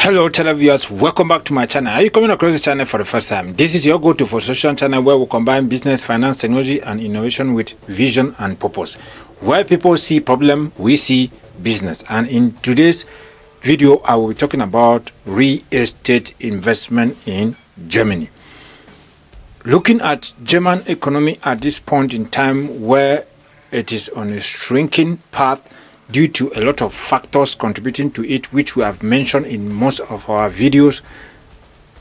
Hello televiewers, welcome back to my channel. Are you coming across this channel for the first time? This is your go-to for solution channel where we combine business, finance, technology and innovation with vision and purpose. Where people see problem, we see business. And in today's video, I will be talking about real estate investment in Germany. Looking at German economy at this point in time where it is on a shrinking path due to a lot of factors contributing to it, which we have mentioned in most of our videos,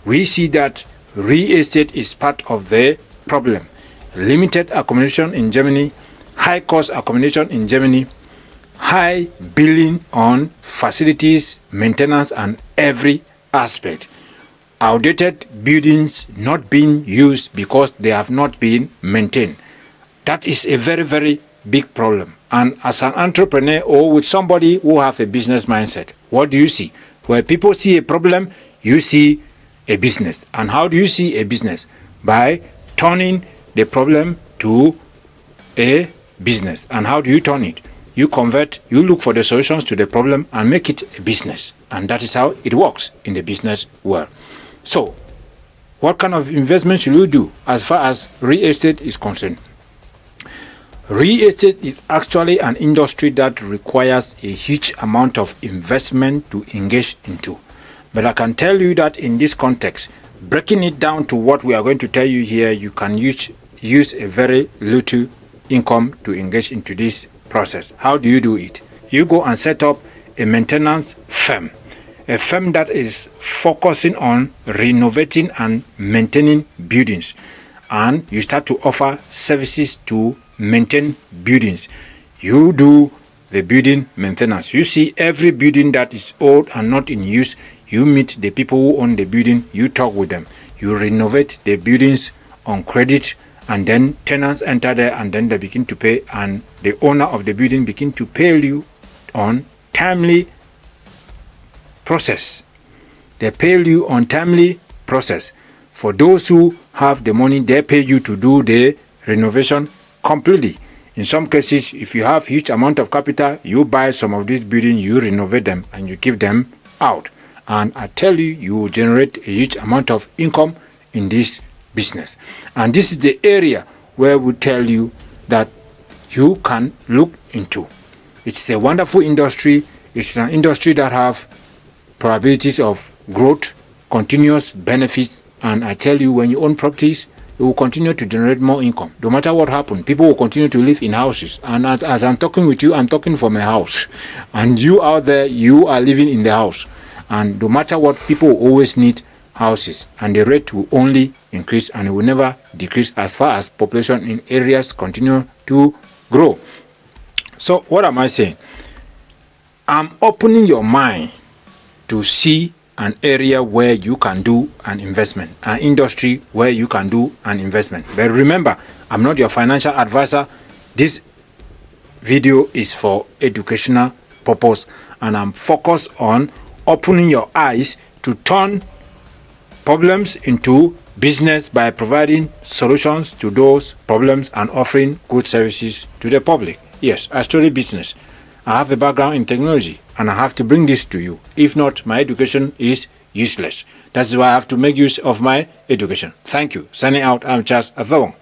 we see that real estate is part of the problem. Limited accommodation in Germany, high cost accommodation in Germany, high billing on facilities, maintenance and every aspect. Outdated buildings not being used because they have not been maintained. That is a very, very big problem. And as an entrepreneur or with somebody who have a business mindset, what do you see? Where people see a problem, you see a business. And how do you see a business? By turning the problem to a business. And how do you turn it? You convert, you look for the solutions to the problem and make it a business. And that is how it works in the business world. So, what kind of investment should you do as far as real estate is concerned? Real estate is actually an industry that requires a huge amount of investment to engage into. But I can tell you that in this context, breaking it down to what we are going to tell you here, you can use a very little income to engage into this process. How do you do it? You go and set up a maintenance firm. A firm that is focusing on renovating and maintaining buildings. And you start to offer services to maintain buildings. You do the building maintenance. You see every building that is old and not in use, you meet the people who own the building, you talk with them. You renovate the buildings on credit, and then tenants enter there and then they begin to pay, and the owner of the building begin to pay you on timely process. They pay you on timely process. For those who have the money, they pay you to do the renovation completely. In some cases, if you have huge amount of capital, you buy some of these buildings, you renovate them and you give them out. And I tell you, you will generate a huge amount of income in this business. And this is the area where we tell you that you can look into. It's a wonderful industry. It's an industry that have probabilities of growth, continuous benefits. And I tell you, when you own properties, it will continue to generate more income. No matter what happens, people will continue to live in houses. And as I'm talking with you, I'm talking from a house. And you out there, you are living in the house. And no matter what, people will always need houses. And the rate will only increase and it will never decrease as far as population in areas continue to grow. So what am I saying? I'm opening your mind to see an area where you can do an investment, an industry where you can do an investment. But remember, I'm not your financial advisor. This video is for educational purpose, and I'm focused on opening your eyes to turn problems into business by providing solutions to those problems and offering good services to the public. Yes, I study business. I have a background in technology and I have to bring this to you. If not, my education is useless. That's why I have to make use of my education. Thank you. Signing out, I'm Charles Athawong.